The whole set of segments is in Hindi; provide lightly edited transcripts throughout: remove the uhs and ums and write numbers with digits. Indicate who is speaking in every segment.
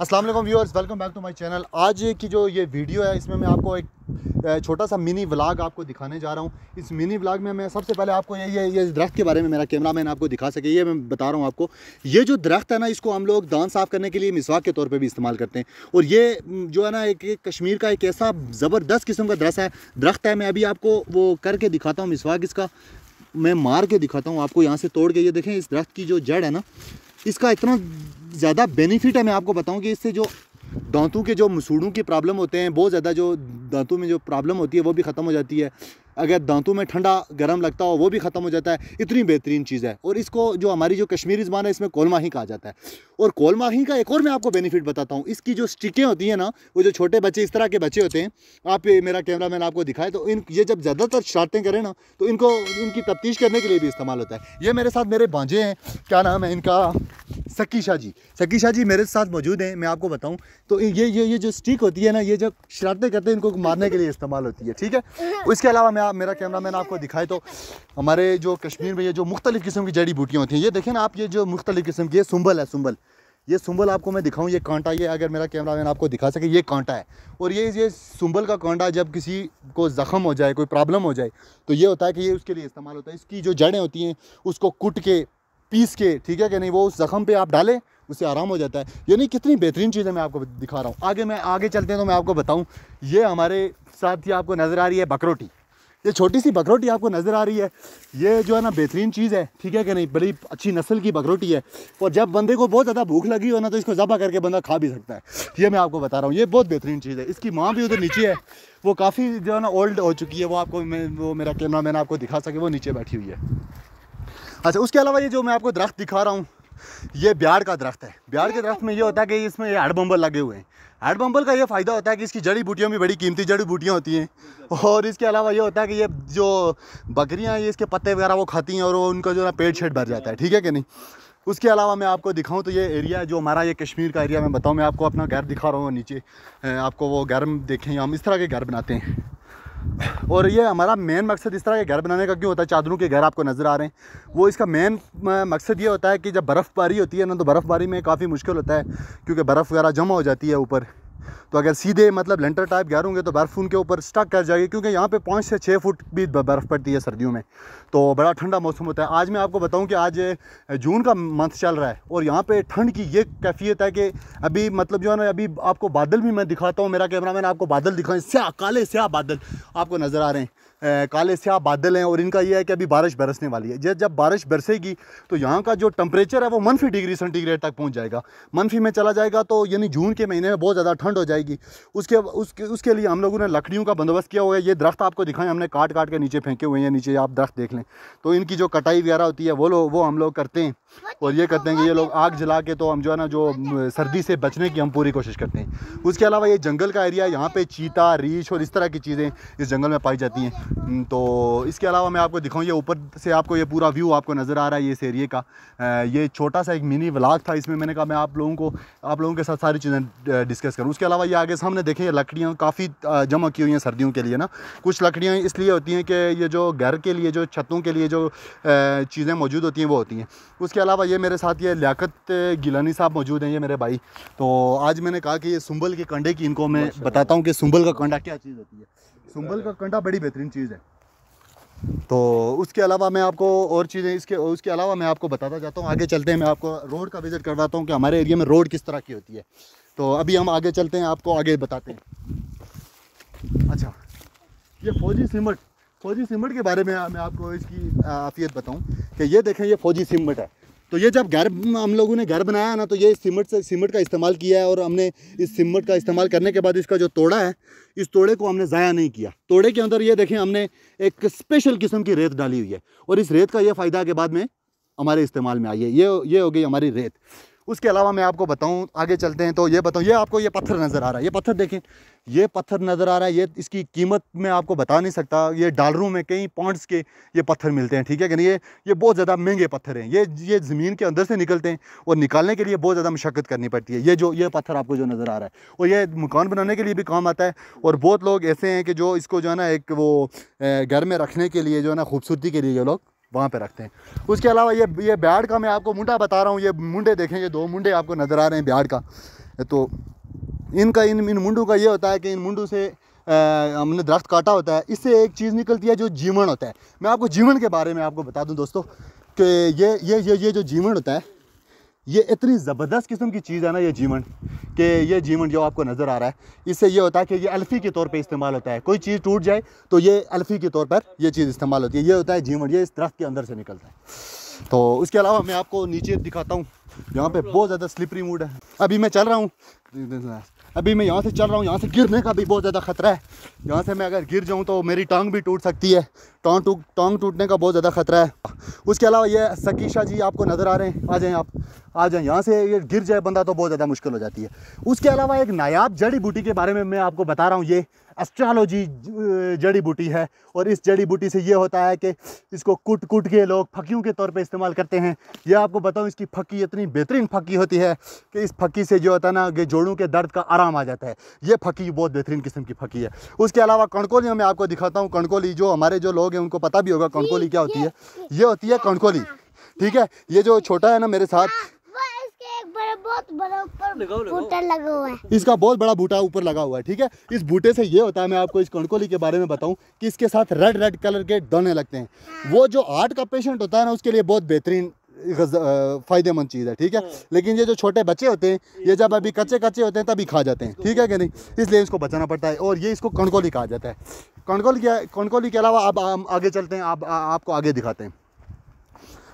Speaker 1: अस्सलाम वालेकुम viewers, welcome back to my channel. आज की जो ये वीडियो है इसमें मैं आपको एक छोटा सा मिनी व्लॉग आपको दिखाने जा रहा हूँ। इस मिनी व्लॉग में मैं सबसे पहले आपको ये दरख्त के बारे में मेरा कैमरामैन आपको दिखा सके, ये मैं बता रहा हूँ आपको। ये जो दरख्त है ना, इसको हम लोग दांत साफ़ करने के लिए मिसवाक के तौर पे भी इस्तेमाल करते हैं। और ये जो है ना एक कश्मीर का एक ऐसा ज़बरदस्त किस्म का दरख्त है। मैं अभी आपको वो करके दिखाता हूँ मिसवाक, इसका मैं मार के दिखाता हूँ आपको, यहाँ से तोड़ के। ये देखें, इस दरख्त की जो जड़ है ना, इसका इतना ज़्यादा बेनिफिट है। मैं आपको बताऊं कि इससे जो दांतों के जो मसूड़ों की प्रॉब्लम होते हैं, बहुत ज़्यादा जो दांतों में जो प्रॉब्लम होती है वो भी ख़त्म हो जाती है। अगर दांतों में ठंडा गर्म लगता हो वो भी ख़त्म हो जाता है। इतनी बेहतरीन चीज़ है। और इसको जो हमारी जो कश्मीरी ज़बान है इसमें कोलमाही कहा जाता है। और कोलमाही का एक और मैं आपको बेनिफिट बताता हूँ। इसकी जो स्टिकें होती हैं ना, वो जो छोटे बच्चे, इस तरह के बच्चे होते हैं, आप मेरा कैमरामैन आपको दिखाए तो ये जब ज़्यादातर शरारतें करें ना, तो इनको इनकी तफ्तीश करने के लिए भी इस्तेमाल होता है। ये मेरे साथ मेरे भांजे हैं, क्या नाम है इनका, सकी शाह जी मेरे साथ मौजूद हैं। मैं आपको बताऊं तो ये जो स्टिक होती है ना, ये जब शरारतें करते हैं इनको मारने के लिए इस्तेमाल होती है, ठीक है। उसके अलावा मेरा कैमरामैन आपको दिखाए तो हमारे जो कश्मीर में ये जो मुख्तलिफ़ किस्म की जड़ी बूटियाँ होती हैं, ये देखें ना आप, ये जो मुख्तलिफ़ किस्म की, ये सुंबल है, सुंबल। ये सुंबल आपको मैं दिखाऊं, ये कांटा, ये अगर मेरा कैमरामैन आपको दिखा सके, ये कांटा है। और ये सुंबल का कांटा जब किसी को ज़ख़म हो जाए, कोई प्रॉब्लम हो जाए, तो ये होता है कि ये उसके लिए इस्तेमाल होता है। इसकी जो जड़ें होती हैं उसको कुट के, पीस के, ठीक है कि नहीं, वो उस ज़ख़म पे आप डालें, उससे आराम हो जाता है। यानी कितनी बेहतरीन चीज़ है, मैं आपको दिखा रहा हूँ। आगे चलते हैं तो मैं आपको बताऊँ। ये हमारे साथ ही आपको नज़र आ रही है बकरोटी, ये छोटी सी बकरोटी आपको नज़र आ रही है। ये जो है ना बेहतरीन चीज़ है, ठीक है कि नहीं, बड़ी अच्छी नस्ल की बकरोटी है। और जब बंदे को बहुत ज़्यादा भूख लगी हो ना, तो इसको ज़बह करके बंदा खा भी सकता है। ये मैं आपको बता रहा हूँ, ये बहुत बेहतरीन चीज़ है। इसकी माँ भी उधर नीचे है, वो काफ़ी जो है ना ओल्ड हो चुकी है। वो आपको वो मेरा कैमरामैन आपको दिखा सके, वो नीचे बैठी हुई है। अच्छा, उसके अलावा ये जो मैं आपको दरख्त दिखा रहा हूँ, ये ब्याड़ का दरख्त है। ब्याड़ के दरख्त में ये होता है कि इसमें हेड बम्बल लगे हुए हैं। हेड बम्बल का ये फ़ायदा होता है कि इसकी जड़ी बूटियाँ भी बड़ी कीमती जड़ी बूटियाँ होती हैं। और इसके अलावा ये होता है कि ये जो बकरियाँ हैं, ये इसके पत्ते वगैरह वो खाती हैं और उनका जो है पेट शेट भर जाता है, ठीक है कि नहीं। उसके अलावा मैं आपको दिखाऊं तो ये एरिया जो हमारा, ये कश्मीर का एरिया मैं बताऊं, मैं आपको अपना घर दिखा रहा हूँ नीचे। आपको वो घर देखें, हम इस तरह के घर बनाते हैं। और ये हमारा मेन मकसद इस तरह के घर बनाने का क्यों होता है, चादरों के घर आपको नज़र आ रहे हैं, वो इसका मेन मकसद ये होता है कि जब बर्फ़बारी होती है ना, तो बर्फ़बारी में काफ़ी मुश्किल होता है, क्योंकि बर्फ़ वगैरह जमा हो जाती है ऊपर। तो अगर सीधे मतलब लेंटर टाइप घर होंगे तो बर्फ़ उनके ऊपर स्टक कर जाएगी, क्योंकि यहाँ पे 5 से 6 फुट भी बर्फ़ पड़ती है सर्दियों में। तो बड़ा ठंडा मौसम होता है। आज मैं आपको बताऊं कि आज जून का मंथ चल रहा है और यहाँ पे ठंड की ये कैफियत है कि अभी मतलब जो है ना, अभी आपको बादल भी मैं दिखाता हूँ, मेरा कैमरामैन आपको बादल दिखाएं, स्याह काले स्याह बादल आपको नज़र आ रहे हैं। काले स्याह बादल हैं। और इनका ये है कि अभी बारिश बरसने वाली है। जब बारिश बरसेगी तो यहाँ का जो टेम्परेचर है वो -डिग्री तक पहुँच जाएगा, मनफी में चला जाएगा। तो यानी जून के महीने में बहुत ज़्यादा ठंड हो जाएगी। उसके लिए हम लोगों ने लकड़ियों का बंदोबस्त किया हुआ है। ये दरख्त आपको दिखाएं, हमने काट के नीचे फेंके हुए हैं। नीचे आप दरख्त देख लें, तो इनकी जो कटाई वगैरह होती है वो हम लोग करते हैं। और ये करते हैं कि ये लोग आग जला के, तो हम जो है ना, जो सर्दी से बचने की हम पूरी कोशिश करते हैं। उसके अलावा ये जंगल का एरिया है, यहाँ पे चीता, रीछ और इस तरह की चीज़ें इस जंगल में पाई जाती हैं। तो इसके अलावा मैं आपको दिखाऊं, ये ऊपर से आपको ये पूरा व्यू आपको नज़र आ रहा है, ये इस एरिए का। ये छोटा सा एक मिनी व्लॉग था, इसमें मैंने कहा मैं आप लोगों के साथ सारी चीज़ें डिस्कस करूं। उसके अलावा ये आगे सामने देखें, ये लकड़ियाँ काफ़ी जमा की हुई हैं सर्दियों के लिए ना। कुछ लकड़ियाँ इसलिए होती हैं कि ये जो घर के लिए, जो छतों के लिए जो चीज़ें मौजूद होती हैं वो होती हैं। उसके अलावा ये मेरे साथ ये लियाकत गिलानी साहब मौजूद हैं, ये मेरे भाई। तो आज मैंने कहा कि ये सुंबल के कंडे की इनको मैं बताता हूँ कि सुंबल का कंडा क्या चीज़ होती है। सुंबल का कंडा बड़ी बेहतरीन चीज़ है। तो उसके अलावा मैं आपको और चीज़ें उसके अलावा मैं आपको बताता जाता हूँ। आगे चलते हैं, मैं आपको रोड का विज़िट करवाता हूँ कि हमारे एरिया में रोड किस तरह की होती है। तो अभी हम आगे चलते हैं, आपको आगे बताते हैं। अच्छा, ये फौजी सिमट के बारे में मैं आपको इसकी आफियत बताऊँ कि ये देखें, ये फौजी सिमट है। तो ये जब हम लोगों ने घर बनाया ना, तो ये सीमेंट का इस्तेमाल किया है। और हमने इस सीमेंट का इस्तेमाल करने के बाद इसका जो तोड़ा है, इस तोड़े को हमने ज़ाया नहीं किया। तोड़े के अंदर ये देखें, हमने एक स्पेशल किस्म की रेत डाली हुई है। और इस रेत का ये फ़ायदा के बाद में हमारे इस्तेमाल में आई है। ये हो गई हमारी रेत। उसके अलावा मैं आपको बताऊं, आगे चलते हैं तो ये बताऊं, ये आपको ये पत्थर नज़र आ रहा है, ये पत्थर देखें, ये पत्थर नज़र आ रहा है। ये इसकी कीमत मैं आपको बता नहीं सकता, ये डॉलरों में कई पाउंड्स के ये पत्थर मिलते हैं, ठीक है कि नहीं। ये बहुत ज़्यादा महंगे पत्थर हैं। ये ज़मीन के अंदर से निकलते हैं और निकालने के लिए बहुत ज़्यादा मशक्क़त करनी पड़ती है। ये पत्थर आपको जो नज़र आ रहा है, और ये मकान बनाने के लिए भी काम आता है। और बहुत लोग ऐसे हैं कि जो इसको जो है ना, एक वो घर में रखने के लिए, जो है ना, खूबसूरती के लिए ये लोग वहाँ पे रखते हैं। उसके अलावा ये ब्याड़ का मैं आपको मुंडा बता रहा हूँ। ये मुंडे देखें, ये 2 मुंडे आपको नज़र आ रहे हैं ब्याड़ का। तो इनका इन मुंडू का ये होता है कि इन मुंडू से हमने दरख्त काटा होता है, इससे एक चीज़ निकलती है जो जीवन होता है। मैं आपको जीवन के बारे में आपको बता दूं दोस्तों कि ये जो जीवन होता है ये इतनी ज़बरदस्त किस्म की चीज़ है ना ये जीवन, कि ये जीवन जो आपको नज़र आ रहा है इससे ये होता है कि ये अल्फ़ी के तौर पे इस्तेमाल होता है। कोई चीज़ टूट जाए तो ये अल्फ़ी के तौर पर ये चीज़ इस्तेमाल होती है। ये होता है जीवन, ये इस दरख्त के अंदर से निकलता है। तो उसके अलावा मैं आपको नीचे दिखाता हूँ, यहाँ पे बहुत ज़्यादा स्लिपरी मूड है। अभी मैं चल रहा हूँ, अभी मैं यहाँ से चल रहा हूँ, यहाँ से गिरने का भी बहुत ज़्यादा ख़तरा है। यहाँ से मैं अगर गिर जाऊँ तो मेरी टांग भी टूट सकती है, टांग टूटने का बहुत ज़्यादा ख़तरा है। उसके अलावा ये सकीशा जी आपको नज़र आ रहे हैं, आ जाएँ आप, आ जाएँ। यहाँ से ये गिर जाए बंदा तो बहुत ज़्यादा मुश्किल हो जाती है। उसके अलावा एक नायाब जड़ी बूटी के बारे में मैं आपको बता रहा हूँ, ये एस्ट्रोलॉजी जड़ी बूटी है। और इस जड़ी बूटी से ये होता है कि इसको कूट के लोग फक्कियों के तौर पे इस्तेमाल करते हैं। ये आपको बताऊं, इसकी फक्की इतनी बेहतरीन फक्की होती है कि इस फक्की से जो होता है ना कि जोड़ों के दर्द का आराम आ जाता है। ये फक्की बहुत बेहतरीन किस्म की फक्की है। उसके अलावा कणकोली मैं आपको दिखाता हूँ। कणकोली जो हमारे जो लोग हैं उनको पता भी होगा कणकोली क्या होती है। ये होती है कणकोली, ठीक है। ये जो छोटा है ना मेरे साथ,
Speaker 2: बहुत बड़ा ऊपर बूटा लगा हुआ है,
Speaker 1: इसका बहुत बड़ा बूटा ऊपर लगा हुआ है, ठीक है। इस बूटे से ये होता है, मैं आपको इस कणकोली के बारे में बताऊं कि इसके साथ रेड कलर के दाने लगते हैं। वो जो हार्ट का पेशेंट होता है ना उसके लिए बहुत बेहतरीन फ़ायदेमंद चीज़ है, ठीक है। लेकिन ये जो छोटे बच्चे होते हैं ये जब अभी कच्चे होते हैं तभी खा जाते हैं, ठीक है कि नहीं, इसलिए इसको बचाना पड़ता है। और ये इसको कणकोली कहा जाता है। कणकोली के अलावा अब आगे चलते हैं, आपको आगे दिखाते हैं।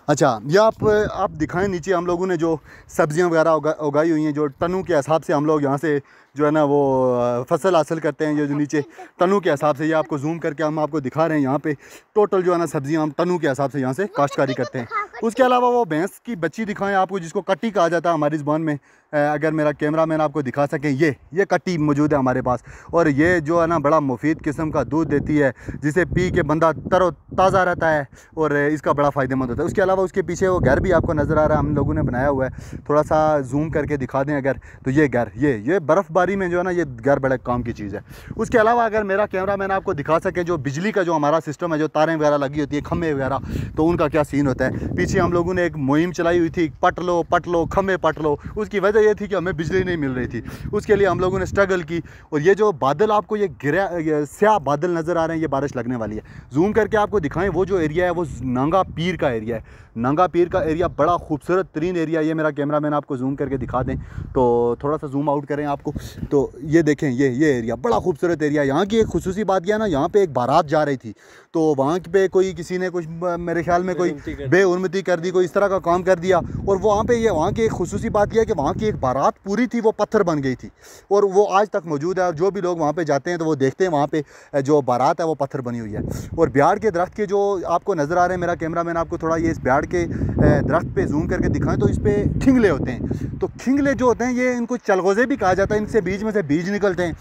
Speaker 1: अच्छा, ये आप दिखाएं, नीचे हम लोगों ने जो सब्जियां वगैरह उगाई हुई हैं, जो टनों के हिसाब से हम लोग यहाँ से जो है ना वो फसल हासिल करते हैं। ये जो नीचे टनों के हिसाब से, ये आपको जूम करके हम आपको दिखा रहे हैं। यहाँ पे टोटल जो है ना सब्जियां हम टनों के हिसाब से यहाँ से काश्तकारी करते हैं। उसके अलावा वो भैंस की बच्ची दिखाएं आपको, जिसको कट्टी कहा जाता है हमारी ज़ुबान में। अगर मेरा कैमरामैन आपको दिखा सकें, ये कट्टी मौजूद है हमारे पास। और ये जो है ना बड़ा मुफीद किस्म का दूध देती है, जिसे पी के बंदा तरोताज़ा रहता है और इसका बड़ा फ़ायदेमंद होता है। उसके अलावा उसके पीछे वो घर भी आपको नज़र आ रहा है, हम लोगों ने बनाया हुआ है। थोड़ा सा जूम करके दिखा दें अगर, तो ये घर, ये बर्फ़बारी में जो है ना ये घर बड़े काम की चीज़ है। उसके अलावा अगर मेरा कैमरामैन आपको दिखा सके जो बिजली का जो हमारा सिस्टम है, जो तारें वगैरह लगी होती है, खम्भे वगैरह, तो उनका क्या सीन होता है। पीछे हम लोगों ने एक मुहिम चलाई हुई थी, पट लो खम्भे पट लो। उसकी वजह ये थी कि हमें बिजली नहीं मिल रही थी, उसके लिए हम लोगों ने स्ट्रगल की। और ये जो बादल आपको ये स्याह बादल नज़र आ रहे हैं, ये बारिश लगने वाली है। जूम करके आपको दिखाएं, वो जो एरिया है वो नांगा पीर का एरिया है। नांगा पीर का एरिया बड़ा खूबसूरत तरीन एरिया। ये मेरा कैमरामैन आपको जूम करके दिखा दें, तो थोड़ा सा जूम आउट करें आपको, तो ये देखें, ये एरिया बड़ा खूबसूरत एरिया। यहाँ की एक खुसूसी बात यह ना, यहाँ पे एक बारात जा रही थी, तो वहाँ पे कोई किसी ने कुछ मेरे ख्याल में कोई बेहुरमती कर दी, कोई इस तरह का काम कर दिया। और वो वहाँ की एक खुसूसी बात यह है कि वहाँ की एक बारात पूरी थी वो पत्थर बन गई थी, और वो आज तक मौजूद है। और जो भी लोग वहाँ पे जाते हैं तो वो देखते हैं वहाँ पे जो बारात है वो पत्थर बनी हुई है। और बिहाड़ के दरख्त के जो आपको नज़र आ रहे हैं, मेरा कैमरामैन आपको थोड़ा ये इस बिहाड़ के दरख्त पे जूम करके दिखाएं, तो इस पर खिंगले होते हैं। तो खिंगले जो होते हैं ये इनको चलगोज़े भी कहा जाता है, इनसे बीच में से बीज निकलते हैं,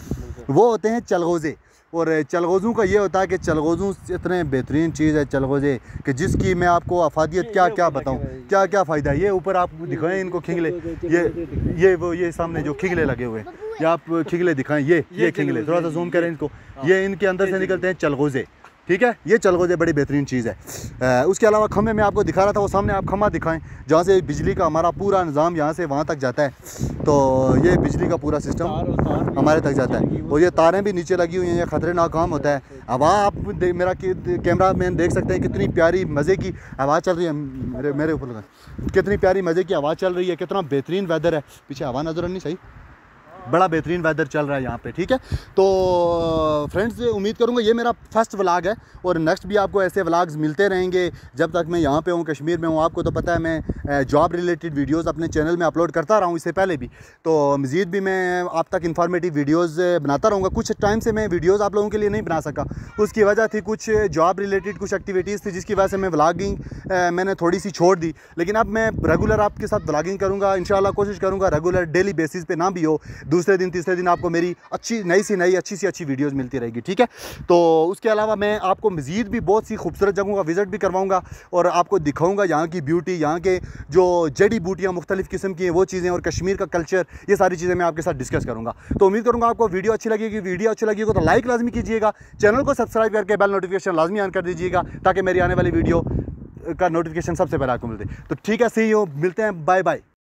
Speaker 1: वो होते हैं चलगोज़े। और चलगोज़ों का ये होता है कि चलगोज़ों इतने बेहतरीन चीज़ है चलगोज़े कि जिसकी मैं आपको अफादियत क्या बताऊं, क्या फ़ायदा है। ये ऊपर आप दिखाएं इनको खिंगले, ये सामने जो खिंगले लगे हुए हैं, ये आप खिंगले दिखाएं, ये खिंगले, थोड़ा सा जूम करें इनको, ये इनके अंदर से निकलते हैं चलगोज़े, ठीक है। ये चलगोज़े बड़ी बेहतरीन चीज़ है। उसके अलावा खम्भे में आपको दिखा रहा था, वो सामने आप खम्भा दिखाएं जहाँ से बिजली का हमारा पूरा निज़ाम यहाँ से वहाँ तक जाता है। तो ये बिजली का पूरा सिस्टम हमारे तक जाता है। और ये तारें भी नीचे लगी हुई हैं, ये ख़तरनाक काम होता है। हवा आप मेरा कैमरा मैन देख सकते हैं, कितनी प्यारी मज़े की हवा चल रही है। मेरे ऊपर लगा, कितनी प्यारी मज़े की हवा चल रही है, कितना बेहतरीन वेदर है। पीछे हवा नज़र नहीं सही, बड़ा बेहतरीन वेदर चल रहा है यहाँ पे, ठीक है। तो फ्रेंड्स, उम्मीद करूँगा ये मेरा फर्स्ट व्लॉग है, और नेक्स्ट भी आपको ऐसे व्लॉग्स मिलते रहेंगे जब तक मैं यहाँ पे हूँ, कश्मीर में हूँ। आपको तो पता है मैं जॉब रिलेटेड वीडियोस अपने चैनल में अपलोड करता रहा हूँ इससे पहले भी, तो मज़ीद भी मैं आप तक इन्फॉर्मेटिव वीडियोज़ बनाता रहूँगा। कुछ टाइम से मैं वीडियोज़ आप लोगों के लिए नहीं बना सका, उसकी वजह थी कुछ जॉब रिलेटेड कुछ एक्टिविटीज़ थी, जिसकी वजह से मैं व्लॉगिंग मैंने थोड़ी सी छोड़ दी। लेकिन अब मैं रेगुलर आपके साथ व्लॉगिंग करूँगा, इंशाल्लाह कोशिश करूँगा रेगुलर डेली बेसिस पे ना भी हो, दूसरे दिन तीसरे दिन आपको मेरी अच्छी अच्छी सी अच्छी वीडियोस मिलती रहेगी, ठीक है। तो उसके अलावा मैं आपको मज़ीद भी बहुत सी खूबसूरत जगहों का विज़िट भी करवाऊंगा, और आपको दिखाऊंगा यहाँ की ब्यूटी, यहाँ के जो जड़ी बूटियाँ मुख्तलिफ़ किस्म की हैं वो चीज़ें, और कश्मीर का कल्चर, ये सारी चीज़ें मैं आपके साथ डिस्कस करूँगा। तो उम्मीद करूँगा आपको वीडियो अच्छी लगेगी। वीडियो अच्छी लगी हो तो लाइक लाजमी कीजिएगा, चैनल को सब्सक्राइब करके बेल नोटिफिकेशन लाजमी ऑन कर दीजिएगा, ताकि मेरी आने वाली वीडियो का नोटिफिकेशन सबसे पहले आपको मिलते। तो ठीक है, सी यू, मिलते हैं, बाय बाय।